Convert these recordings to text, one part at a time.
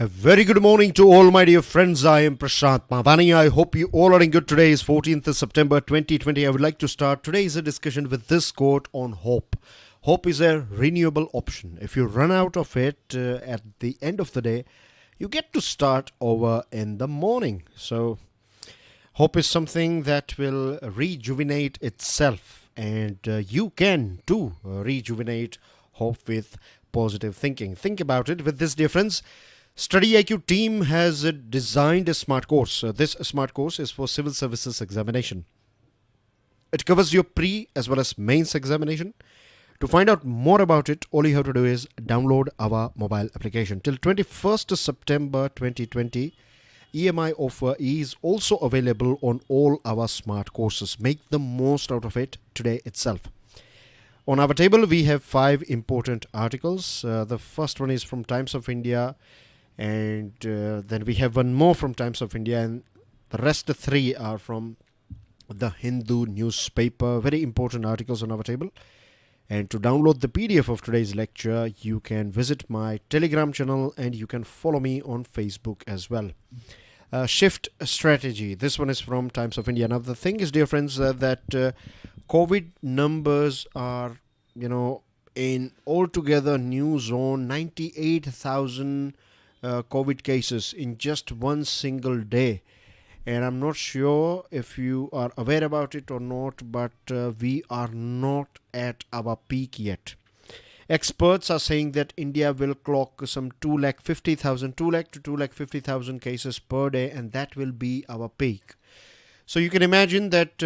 A very good morning to all my dear friends. I am Prashant Mavani. I hope you all are in good. Today is 14th of September 2020. I would like to start today's discussion with this quote on hope. Hope is a renewable option. If you run out of it at the end of the day, you get to start over in the morning. So hope is something that will rejuvenate itself, and you can too rejuvenate hope with positive thinking. Think about it with this difference. StudyIQ team has designed a smart course. This smart course is for Civil Services Examination. It covers your pre as well as mains examination. To find out more about it, all you have to do is download our mobile application. Till 21st September 2020, EMI offer is also available on all our smart courses. Make the most out of it today itself. On our table, we have 5 important articles. The first one is from Times of India, and then we have one more from Times of India, and the rest 3 are from the Hindu newspaper. Very important articles on our table. And to download the PDF of today's lecture, you can visit my Telegram channel and you can follow me on Facebook as well. Shift strategy. This one is from Times of India. Now the thing is, dear friends, that COVID numbers are, in altogether new zone, 98,000 COVID cases in just one single day. And I'm not sure if you are aware about it or not, but we are not at our peak yet. Experts are saying that India will clock some 250,000 to 250,000 cases per day, and that will be our peak. So you can imagine that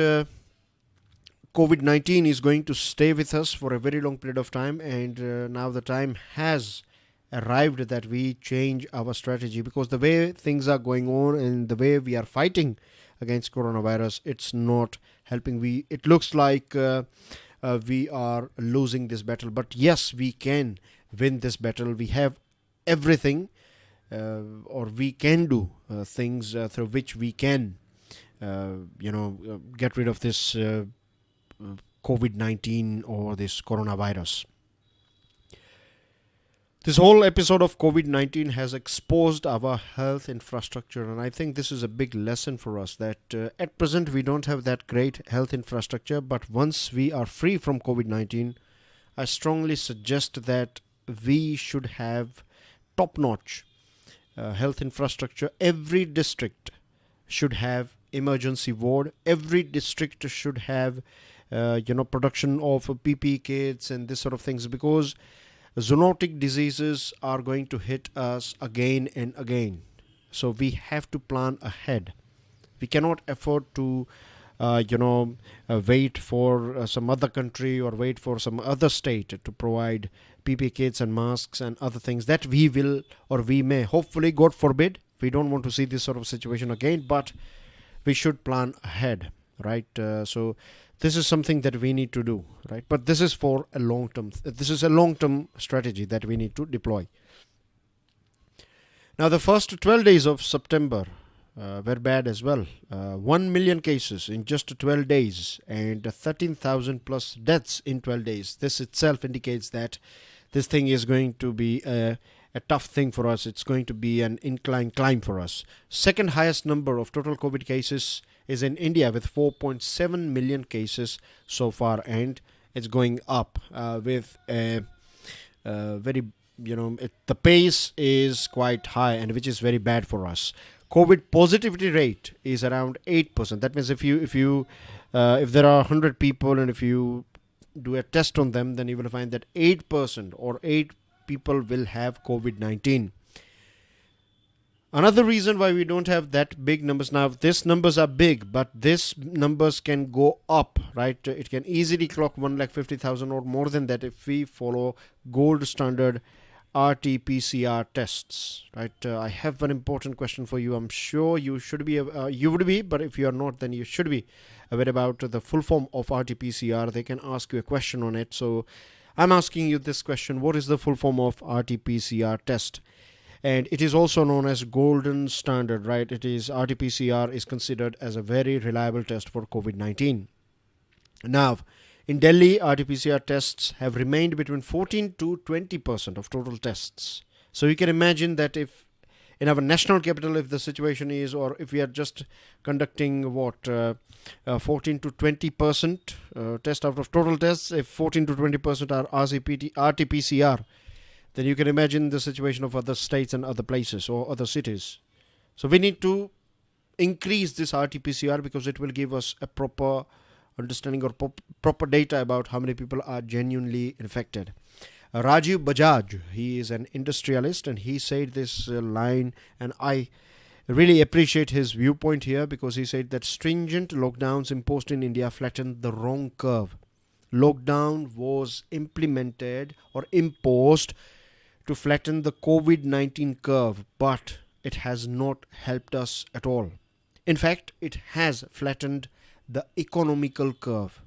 COVID-19 is going to stay with us for a very long period of time, and now the time has arrived that we change our strategy, because the way things are going on and the way we are fighting against coronavirus, it's not helping. It looks like we are losing this battle, but yes, we can win this battle. We have everything, or we can do things through which we can get rid of this COVID-19 or this coronavirus. This whole episode of COVID-19 has exposed our health infrastructure, and I think this is a big lesson for us, that at present we don't have that great health infrastructure, but once we are free from COVID-19, I strongly suggest that we should have top-notch health infrastructure. Every district should have emergency ward. Every district should have production of PPE kits and this sort of things, because zoonotic diseases are going to hit us again and again. So we have to plan ahead. We cannot afford to wait for some other country or wait for some other state to provide PPE kits and masks and other things that we will or we may. Hopefully, God forbid, we don't want to see this sort of situation again, but we should plan ahead, right? So this is something that we need to do, right? But this is for a long-term. This is a long-term strategy that we need to deploy. Now, the first 12 days of September were bad as well. 1 million cases in just 12 days and 13,000 plus deaths in 12 days. This itself indicates that this thing is going to be a tough thing for us. It's going to be an incline climb for us. Second highest number of total COVID cases is in India with 4.7 million cases so far, and it's going up with a very, the pace is quite high, and which is very bad for us. COVID positivity rate is around 8%. That means if there are 100 people and if you do a test on them, then you will find that 8% or 8 people will have COVID-19. Another reason why we don't have that big numbers now, these numbers are big, but these numbers can go up, right? It can easily clock 150,000 or more than that if we follow gold standard RT-PCR tests, right? I have one important question for you. I'm sure you should be, you would be, but if you are not, then you should be aware about the full form of RT-PCR. They can ask you a question on it. So I'm asking you this question: what is the full form of RT-PCR test? And it is also known as golden standard, right? It is RT-PCR is considered as a very reliable test for COVID-19. Now, in Delhi, RT-PCR tests have remained between 14 to 20% of total tests. So you can imagine that if in our national capital, if the situation is, or if we are just conducting 14 to 20% test out of total tests, if 14 to 20% are RT-PCR, then you can imagine the situation of other states and other places or other cities. So we need to increase this RT-PCR because it will give us a proper understanding or proper data about how many people are genuinely infected. Rajiv Bajaj, he is an industrialist, and he said this line, and I really appreciate his viewpoint here, because he said that stringent lockdowns imposed in India flattened the wrong curve. Lockdown was implemented or imposed to flatten the COVID-19 curve, but it has not helped us at all. In fact, it has flattened the economical curve.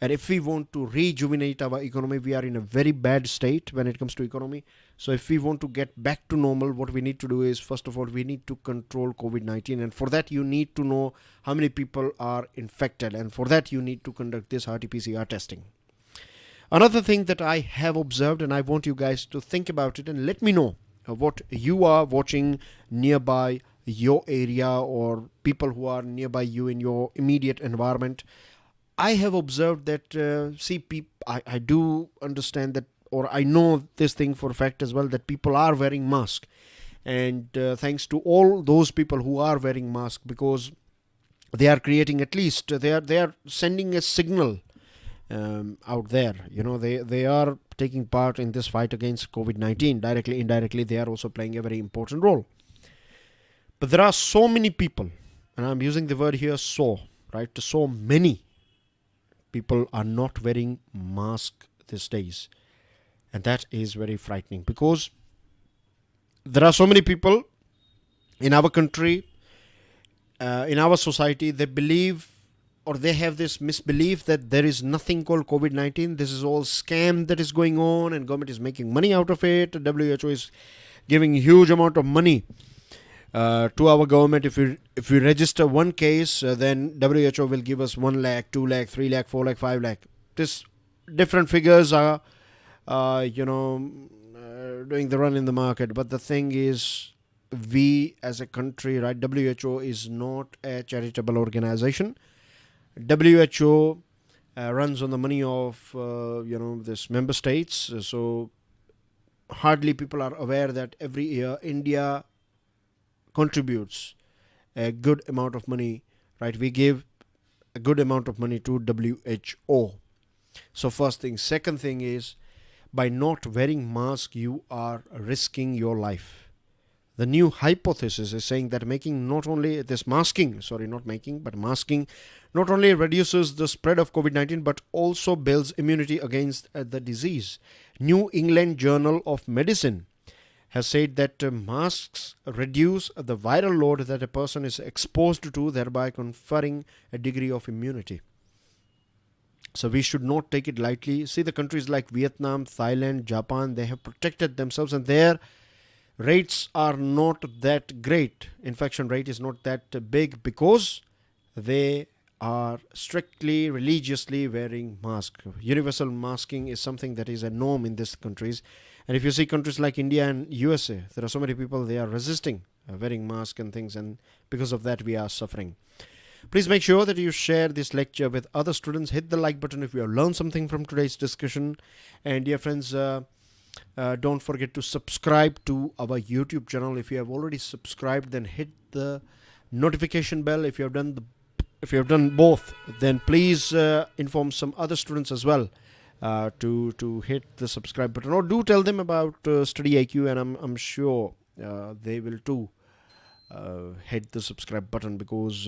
And if we want to rejuvenate our economy, we are in a very bad state when it comes to economy. So if we want to get back to normal, what we need to do is, first of all, we need to control COVID-19. And for that, you need to know how many people are infected. And for that, you need to conduct this RT-PCR testing. Another thing that I have observed, and I want you guys to think about it and let me know what you are watching nearby your area or people who are nearby you in your immediate environment. I have observed that, I do understand that, or I know this thing for a fact as well, that people are wearing masks. And thanks to all those people who are wearing masks, because they are creating, at least they are sending a signal out there. They are taking part in this fight against COVID-19. Directly, indirectly, they are also playing a very important role. But there are so many people, and I'm using the word here, so many people are not wearing masks these days. And that is very frightening, because there are so many people in our country, in our society, they believe, or they have this misbelief that there is nothing called COVID-19. This is all scam that is going on, and government is making money out of it. WHO is giving huge amount of money to our government. If we register one case, then WHO will give us 1 lakh, 2 lakh, 3 lakh, 4 lakh, 5 lakh. This different figures are, doing the run in the market. But the thing is, we as a country, right? WHO is not a charitable organization. WHO runs on the money of this member states. So hardly people are aware that every year India contributes a good amount of money, right? We give a good amount of money to WHO. So first thing. Second thing is, by not wearing mask, you are risking your life. The new hypothesis is saying that masking not only reduces the spread of COVID-19, but also builds immunity against the disease. New England Journal of Medicine has said that masks reduce the viral load that a person is exposed to, thereby conferring a degree of immunity. So we should not take it lightly. See, the countries like Vietnam, Thailand, Japan, they have protected themselves, and their rates are not that great. Infection rate is not that big, because they are strictly religiously wearing masks. Universal masking is something that is a norm in these countries. And if you see countries like India and USA, there are so many people, they are resisting wearing masks and things, and because of that we are suffering. Please make sure that you share this lecture with other students. Hit the like button if you have learned something from today's discussion. And dear friends, don't forget to subscribe to our YouTube channel. If you have already subscribed, then hit the notification bell. If you have done both, then please inform some other students as well to hit the subscribe button, or do tell them about StudyIQ, and I'm sure they will too hit the subscribe button, because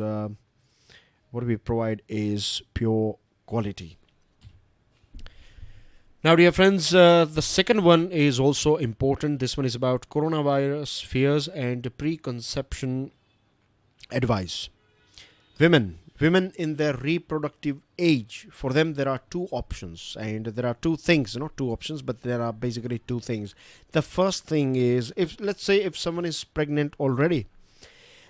what we provide is pure quality. Now, dear friends, the second one is also important. This one is about coronavirus fears and preconception advice. Women in their reproductive age, for them there are two options, and there are two things, not two options, but there are basically two things. The first thing is, let's say if someone is pregnant already,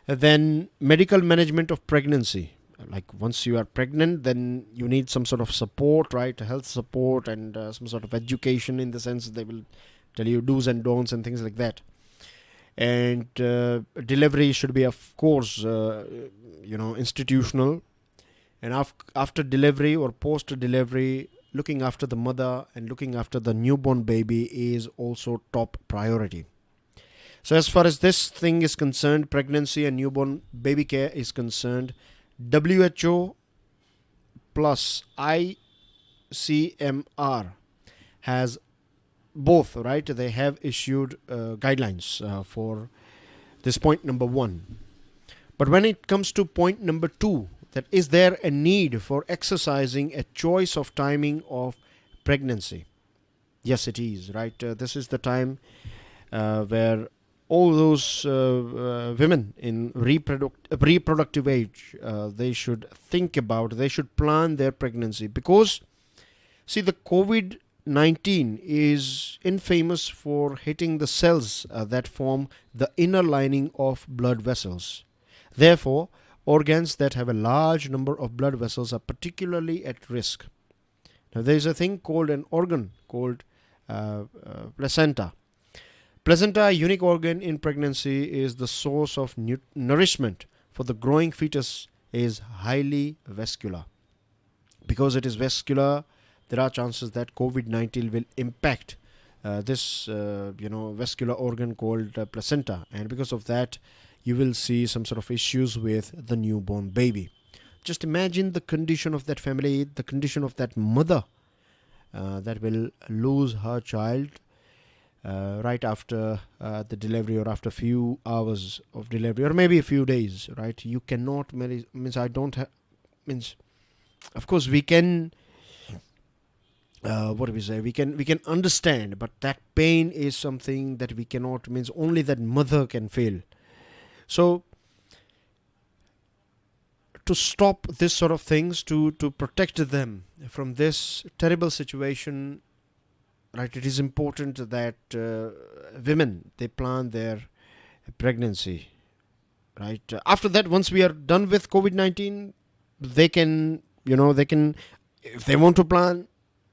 then medical management of pregnancy. Like once you are pregnant, then you need some sort of support, right? Health support and some sort of education, in the sense they will tell you do's and don'ts and things like that. and delivery should be, of course, institutional. And after delivery or post delivery, looking after the mother and looking after the newborn baby is also top priority. So as far as this thing is concerned, pregnancy and newborn baby care is concerned, WHO plus ICMR has both, right? They have issued guidelines for this point number 1. But when it comes to point number 2, that is there a need for exercising a choice of timing of pregnancy? Yes, it is, right? This is the time where all those women in reproductive age, they should think about, they should plan their pregnancy, because see, the COVID-19 is infamous for hitting the cells that form the inner lining of blood vessels. Therefore, organs that have a large number of blood vessels are particularly at risk. Now, there is a thing called an organ called placenta. Placenta, a unique organ in pregnancy, is the source of nourishment for the growing fetus, is highly vascular. Because it is vascular, there are chances that COVID-19 will impact this vascular organ called placenta, and because of that you will see some sort of issues with the newborn baby. Just imagine the condition of that family, the condition of that mother that will lose her child right after the delivery, or after a few hours of delivery, or maybe a few days, right? You cannot of course we can we can understand, but that pain is something that we cannot, only that mother can feel. So to stop this sort of things, to protect them from this terrible situation, right, it is important that women, they plan their pregnancy, right? After that, once we are done with COVID-19, they can, if they want to plan,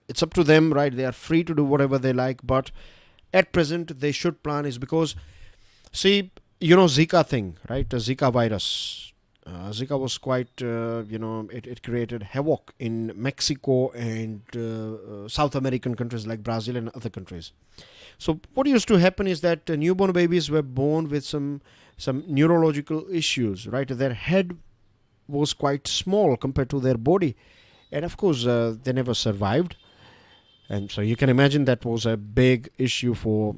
it's up to them, right? They are free to do whatever they like, but at present they should plan, is because, see, Zika thing, right? Zika virus. Zika was quite, it created havoc in Mexico and South American countries like Brazil and other countries. So what used to happen is that newborn babies were born with some neurological issues, right? Their head was quite small compared to their body, and of course they never survived. And so you can imagine that was a big issue for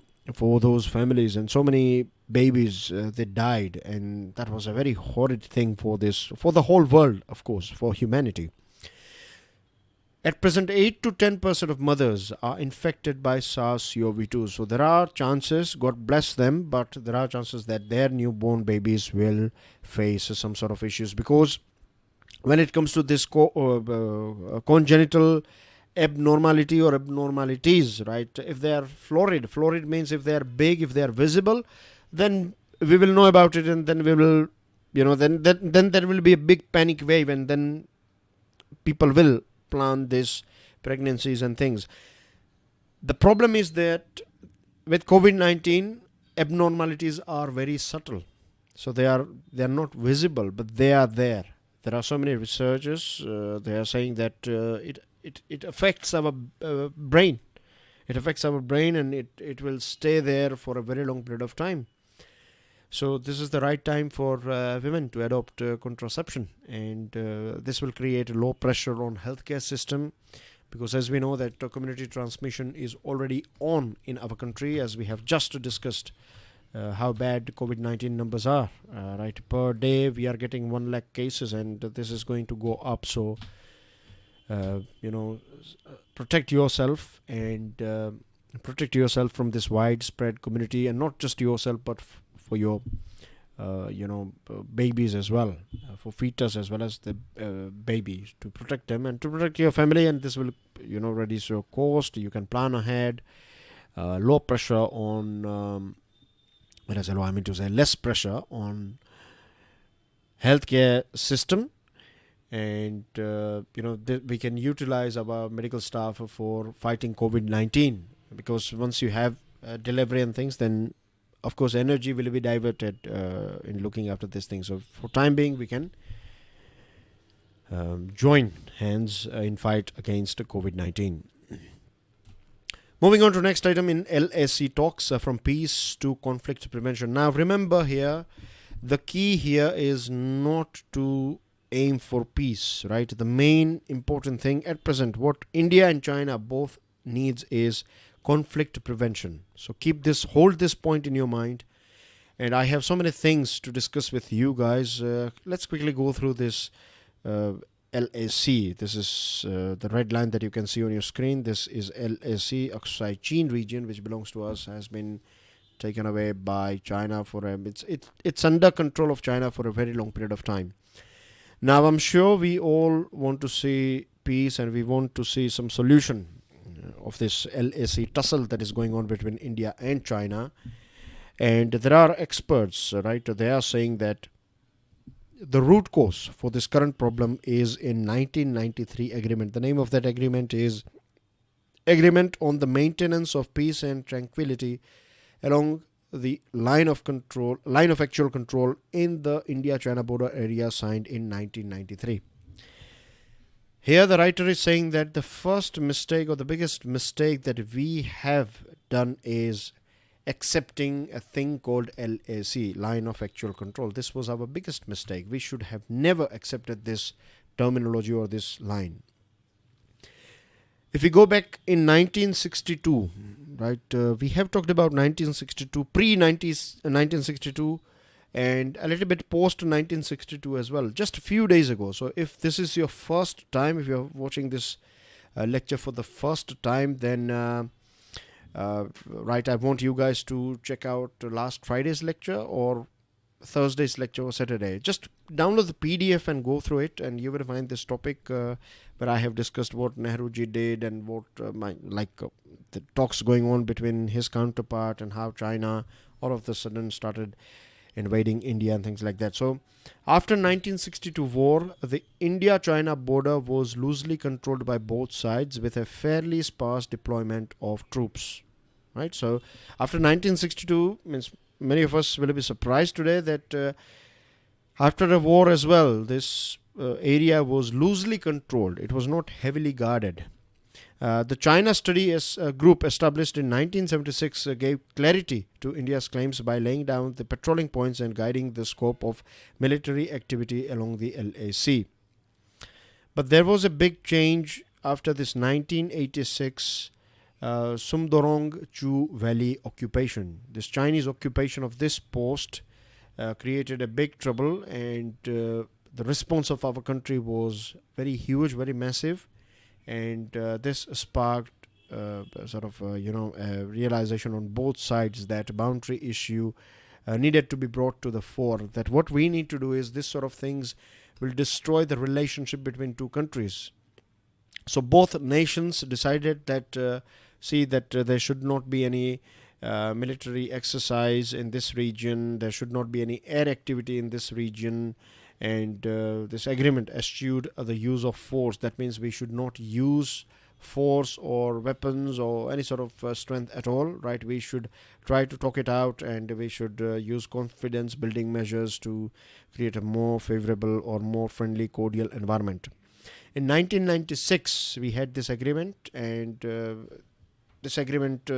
those families, and so many babies they died, and that was a very horrid thing for the whole world, of course, for humanity. At present, 8 to 10% of mothers are infected by SARS-CoV-2. So there are chances, God bless them, but there are chances that their newborn babies will face some sort of issues, because when it comes to this congenital abnormality or abnormalities, right? If they are florid means if they are big, if they are visible, then we will know about it, and then we will, then there will be a big panic wave, and then people will plan these pregnancies and things. The problem is that with COVID-19, abnormalities are very subtle, so they are not visible, but they are there. There are so many researchers, they are saying that it affects our brain. It affects our brain, and it will stay there for a very long period of time. So this is the right time for women to adopt contraception, and this will create a low pressure on healthcare system, because as we know that community transmission is already on in our country, as we have just discussed how bad COVID-19 numbers are. Right, per day we are getting 1 lakh cases, and this is going to go up. So protect yourself, and protect yourself from this widespread community, and not just yourself, but for your babies as well, for fetus as well as the babies, to protect them and to protect your family. And this will reduce your cost. You can plan ahead. Low pressure on less pressure on healthcare system, and we can utilize our medical staff for fighting COVID-19, because once you have delivery and things, then of course, energy will be diverted in looking after this thing. So for time being, we can join hands in fight against COVID-19. Moving on to next item in LSC talks, from peace to conflict prevention. Now remember here, the key here is not to aim for peace, right? The main important thing at present, what India and China both needs is conflict prevention. So hold this point in your mind. And I have so many things to discuss with you guys. Let's quickly go through this LAC. This is the red line that you can see on your screen. This is LAC, Aksai Chin region, which belongs to us, has been taken away by China for it's under control of China for a very long period of time. Now I'm sure we all want to see peace and we want to see some solution of this LAC tussle that is going on between India and China. And there are experts, right? They are saying that the root cause for this current problem is in 1993 agreement. The name of that agreement is Agreement on the Maintenance of Peace and Tranquility along the line of actual control in the India-China border area, signed in 1993. Here the writer is saying that the first mistake or the biggest mistake that we have done is accepting a thing called LAC, line of actual control. This was our biggest mistake. We should have never accepted this terminology or this line. If we go back in 1962, right, we have talked about 1962, pre-1962 and a little bit post-1962 as well, just a few days ago. So if this is your first time, if you're watching this lecture for the first time, then right, I want you guys to check out last Friday's lecture or Thursday's lecture or Saturday. Just download the PDF and go through it, and you will find this topic where I have discussed what Nehruji did and what the talks going on between his counterpart and how China all of a sudden started invading India and things like that. So after 1962 war, the India-China border was loosely controlled by both sides with a fairly sparse deployment of troops, right? So after 1962, means many of us will be surprised today that after the war as well, this area was loosely controlled. It was not heavily guarded. The China Study Group established in 1976 gave clarity to India's claims by laying down the patrolling points and guiding the scope of military activity along the LAC. But there was a big change after this 1986 Sumdorong Chu Valley occupation. This Chinese occupation of this post created a big trouble, and the response of our country was very huge, very massive. And this sparked a realization on both sides that boundary issue needed to be brought to the fore, that what we need to do is this sort of things will destroy the relationship between two countries. So both nations decided that there should not be any military exercise in this region, there should not be any air activity in this region. And this agreement eschewed the use of force. That means we should not use force or weapons or any sort of strength at all, right? We should try to talk it out, and we should use confidence building measures to create a more favorable or more friendly, cordial environment. In 1996, we had this agreement, and this agreement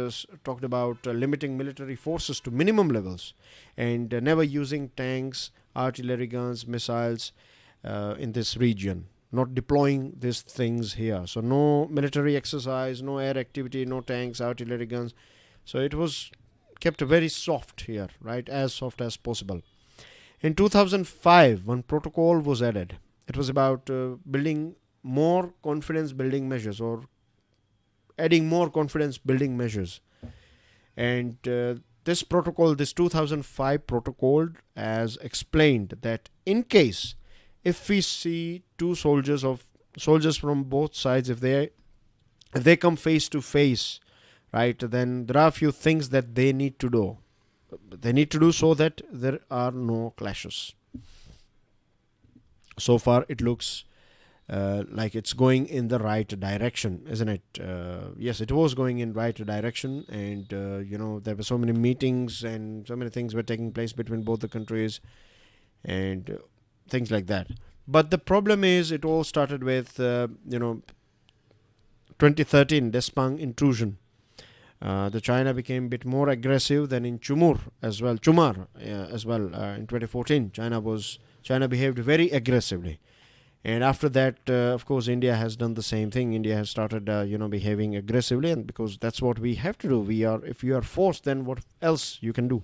talked about limiting military forces to minimum levels and never using tanks, artillery guns, missiles in this region, not deploying these things here. So no military exercise, no air activity, no tanks, artillery guns. So it was kept very soft here, right, as soft as possible. In 2005, one protocol was added. It was about building more confidence building measures, or adding more confidence building measures. And this protocol, this 2005 protocol, as explained that in case if we see two soldiers from both sides, if they come face to face, right, then there are a few things that they need to do. They need to do so that there are no clashes. So far it looks like it's going in the right direction, isn't it? Yes, it was going in right direction, and there were so many meetings and so many things were taking place between both the countries, and things like that. But the problem is, it all started with 2013 Despang intrusion. The China became a bit more aggressive than in Chumar as well. In 2014, China behaved very aggressively, and after that, of course, India has done the same thing. India has started, behaving aggressively, and because that's what we have to do. If you are forced, then what else you can do?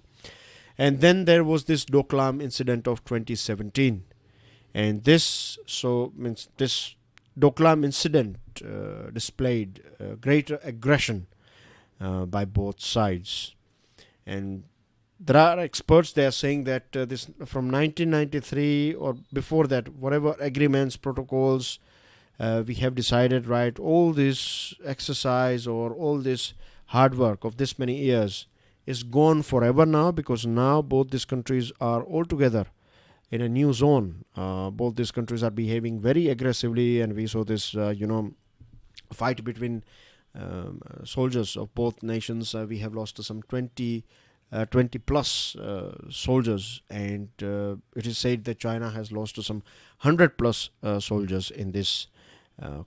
And then there was this Doklam incident of 2017, and this Doklam incident displayed greater aggression by both sides. And there are experts, they are saying that this from 1993 or before that, whatever agreements, protocols we have decided, right, all this exercise or all this hard work of this many years is gone forever now, because now both these countries are all together in a new zone. Both these countries are behaving very aggressively, and we saw this fight between soldiers of both nations. We have lost some 20 plus soldiers, and it is said that China has lost to some 100 plus soldiers in this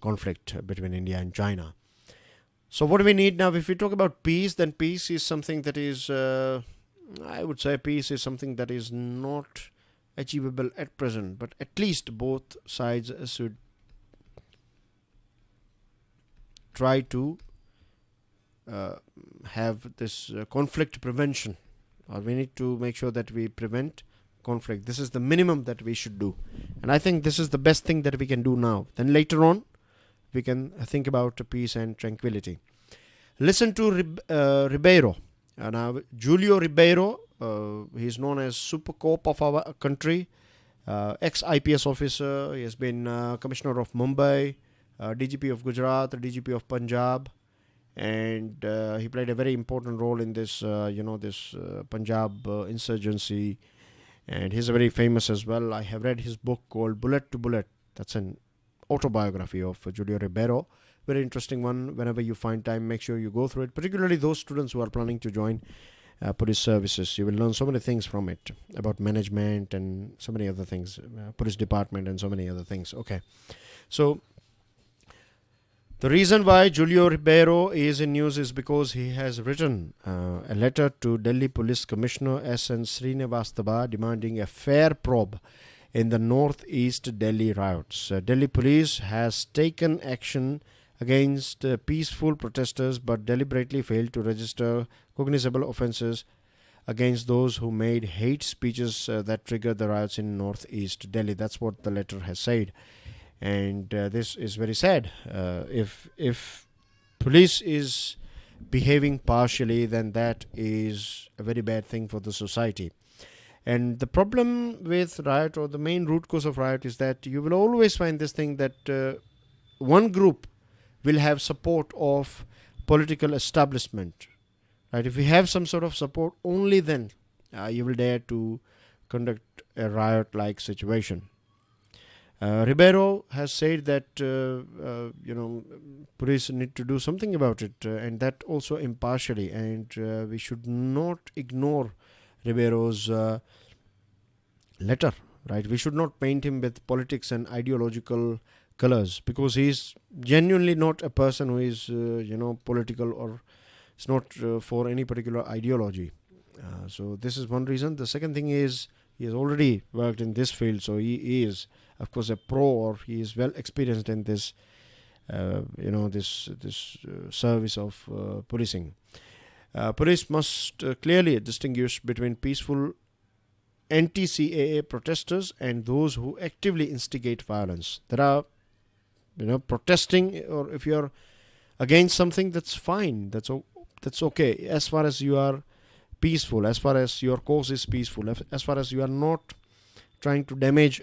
conflict between India and China. So what do we need now? If we talk about peace, then peace is something that is, I would say peace is something that is not achievable at present, but at least both sides should try to have this conflict prevention, or we need to make sure that we prevent conflict. This is the minimum that we should do, and I think this is the best thing that we can do now. Then later on we can think about peace and tranquility. Listen to Ribeiro. Now Julio Ribeiro, he is known as Super Cop of our country, ex-IPS officer. He has been Commissioner of Mumbai, DGP of Gujarat, DGP of Punjab, and he played a very important role in this Punjab insurgency, and he's very famous as well. I have read his book called Bullet to Bullet. That's an autobiography of Julio Ribeiro. Very interesting one. Whenever you find time, make sure you go through it, particularly those students who are planning to join police services. You will learn so many things from it about management and so many other things, police department and so many other things. Okay, so the reason why Julio Ribeiro is in news is because he has written a letter to Delhi Police Commissioner S.N. Srinivastava demanding a fair probe in the northeast Delhi riots. Delhi police has taken action against peaceful protesters but deliberately failed to register cognizable offences against those who made hate speeches that triggered the riots in northeast Delhi. That's what the letter has said. And this is very sad. If police is behaving partially, then that is a very bad thing for the society. And the problem with riot, or the main root cause of riot, is that you will always find this thing that one group will have support of political establishment. Right? If we have some sort of support, only then you will dare to conduct a riot-like situation. Ribeiro has said that police need to do something about it, and that also impartially. And we should not ignore Ribeiro's letter. Right? We should not paint him with politics and ideological colors, because he is genuinely not a person who is political, or it's not for any particular ideology. So this is one reason. The second thing is, he has already worked in this field, so he is, of course, a pro, or he is well experienced in this, this service of policing. Police must clearly distinguish between peaceful anti-CAA protesters and those who actively instigate violence. There are, protesting, or if you are against something, that's fine. That's okay, as far as you are peaceful, as far as your cause is peaceful, as far as you are not trying to damage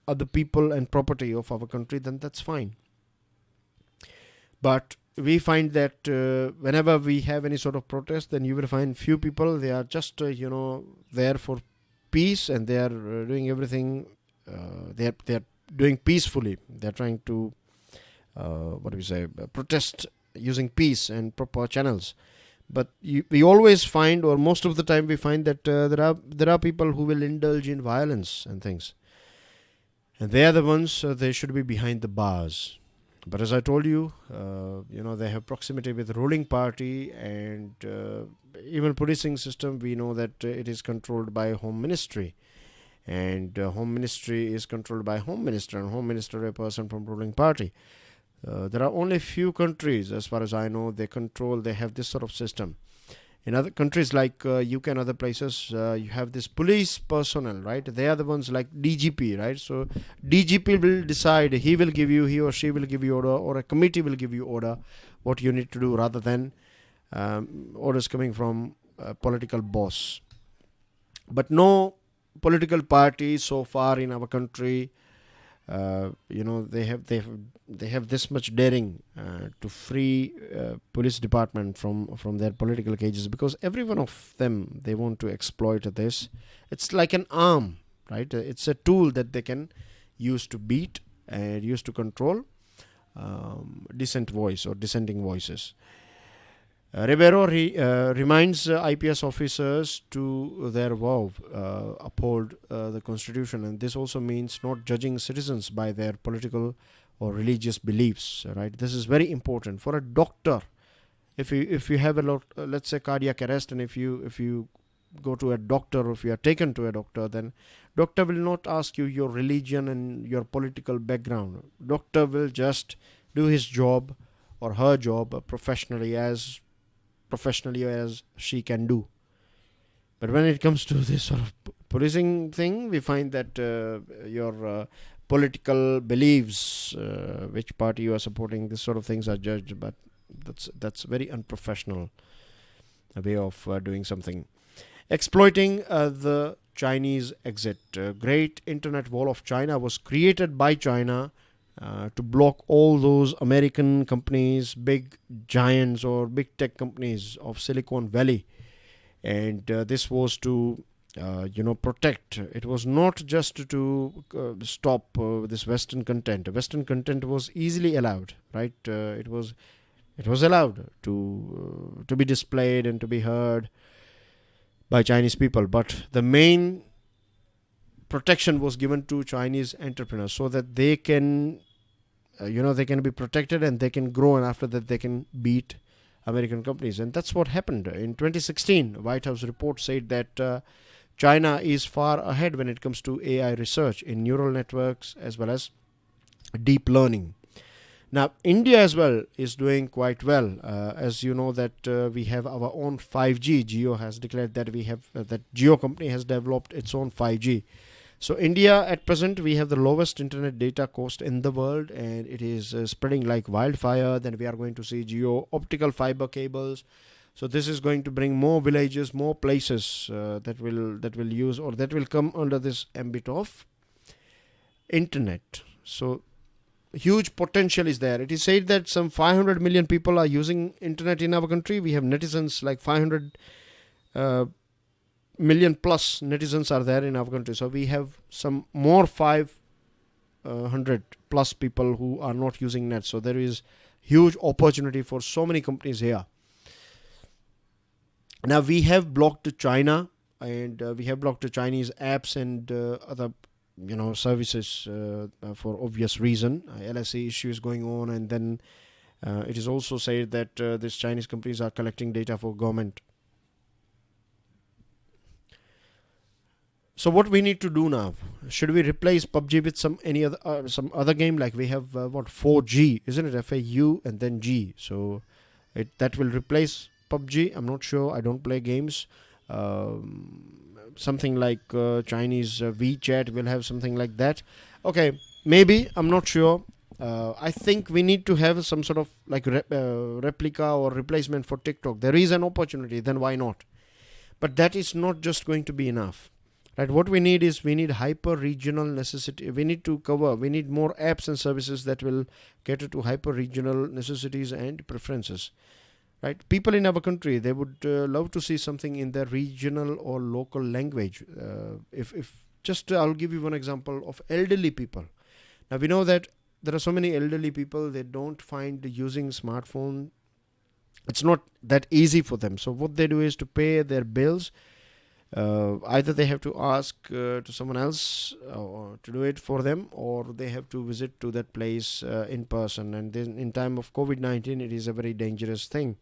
other people and property of our country, then that's fine. But we find that whenever we have any sort of protest, then you will find few people, they are just there for peace, and they are doing everything. They are doing peacefully. They're trying to protest using peace and proper channels. But we always find, or most of the time we find, that there are people who will indulge in violence and things, and they are the ones they should be behind the bars. But as I told you, they have proximity with the ruling party, and even policing system. We know that it is controlled by Home Ministry, and Home Ministry is controlled by Home Minister, and Home Minister a person from ruling party. There are only few countries, as far as I know, they have this sort of system. In other countries like UK and other places, you have this police personnel, right? They are the ones like DGP, right? So DGP will decide, he or she will give you order, or a committee will give you order what you need to do, rather than orders coming from a political boss. But no political party so far in our country, they have this much daring to free police department from their political cages, because every one of them, they want to exploit this. It's like an arm, right? It's a tool that they can use to beat and use to control dissent voice or dissenting voices. Ribeiro reminds IPS officers to their vow, uphold the constitution, and this also means not judging citizens by their political or religious beliefs. Right? This is very important for a doctor. If you have let's say cardiac arrest, and if you go to a doctor, or if you are taken to a doctor, then doctor will not ask you your religion and your political background. Doctor will just do his job or her job professionally as she can do. But when it comes to this sort of policing thing, we find that your political beliefs, which party you are supporting, this sort of things are judged. But that's very unprofessional way of doing something. Exploiting the Chinese exit. Great Internet Wall of China was created by China to block all those American companies, big giants or big tech companies of Silicon Valley. And this was to protect. It was not just to stop this Western content. Western content was easily allowed, right? It was allowed to be displayed and to be heard by Chinese people. But the main protection was given to Chinese entrepreneurs, so that they can they can be protected and they can grow, and after that they can beat American companies. And that's what happened. In 2016, White House report said that China is far ahead when it comes to AI research in neural networks as well as deep learning. Now, India as well is doing quite well. As you know that we have our own 5G. Jio has declared that that Jio company has developed its own 5G. So India at present, we have the lowest internet data cost in the world, and it is spreading like wildfire. Then we are going to see Jio optical fiber cables. So this is going to bring more villages, more places that will use, or that will come under this ambit of internet. So huge potential is there. It is said that some 500 million people are using internet in our country. We have netizens like 500 million plus netizens are there in our country. So we have some more 500 plus people who are not using net. So there is huge opportunity for so many companies here. Now we have blocked China, and we have blocked Chinese apps and other services for obvious reason. LSE issue is going on, and then it is also said that these Chinese companies are collecting data for government. So what we need to do now? Should we replace PUBG with some other game, like we have 4G, isn't it? FAU and then G. So that will replace PUBG. I'm not sure. I don't play games. Something like Chinese WeChat will have something like that. Okay, maybe. I'm not sure. I think we need to have some sort of like replica or replacement for TikTok. There is an opportunity. Then why not? But that is not just going to be enough. Right, what we need is hyper-regional necessity. We need more apps and services that will cater to hyper-regional necessities and preferences. Right, people in our country, they would love to see something in their regional or local language. I'll give you one example of elderly people. Now we know that there are so many elderly people, they don't find using smartphone, it's not that easy for them. So what they do is to pay their bills. Either they have to ask to someone else to do it for them, or they have to visit to that place in person. And then in time of COVID-19, it is a very dangerous thing.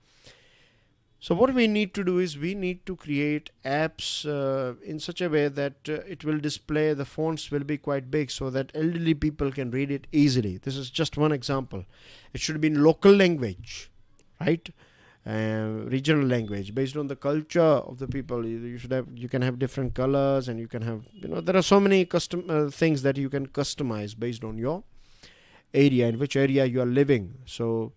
So what we need to do is we need to create apps in such a way that it will display, the fonts will be quite big so that elderly people can read it easily. This is just one example. It should be in local language, right? Regional language, based on the culture of the people. You can have different colors, and you can have, there are so many custom things that you can customize based on your area, in which area you are living. So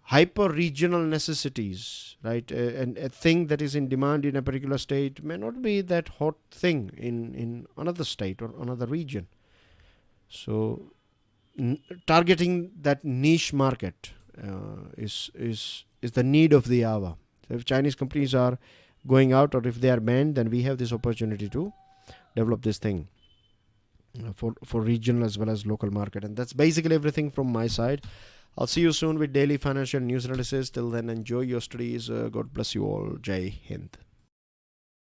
hyper regional necessities, right? And a thing that is in demand in a particular state may not be that hot thing in another state or another region. So targeting that niche market is the need of the hour. So if Chinese companies are going out, or if they are banned, then we have this opportunity to develop this thing for regional as well as local market. And that's basically everything from my side. I'll see you soon with daily financial news analysis. Till then, enjoy your studies. God bless you all. Jai Hind.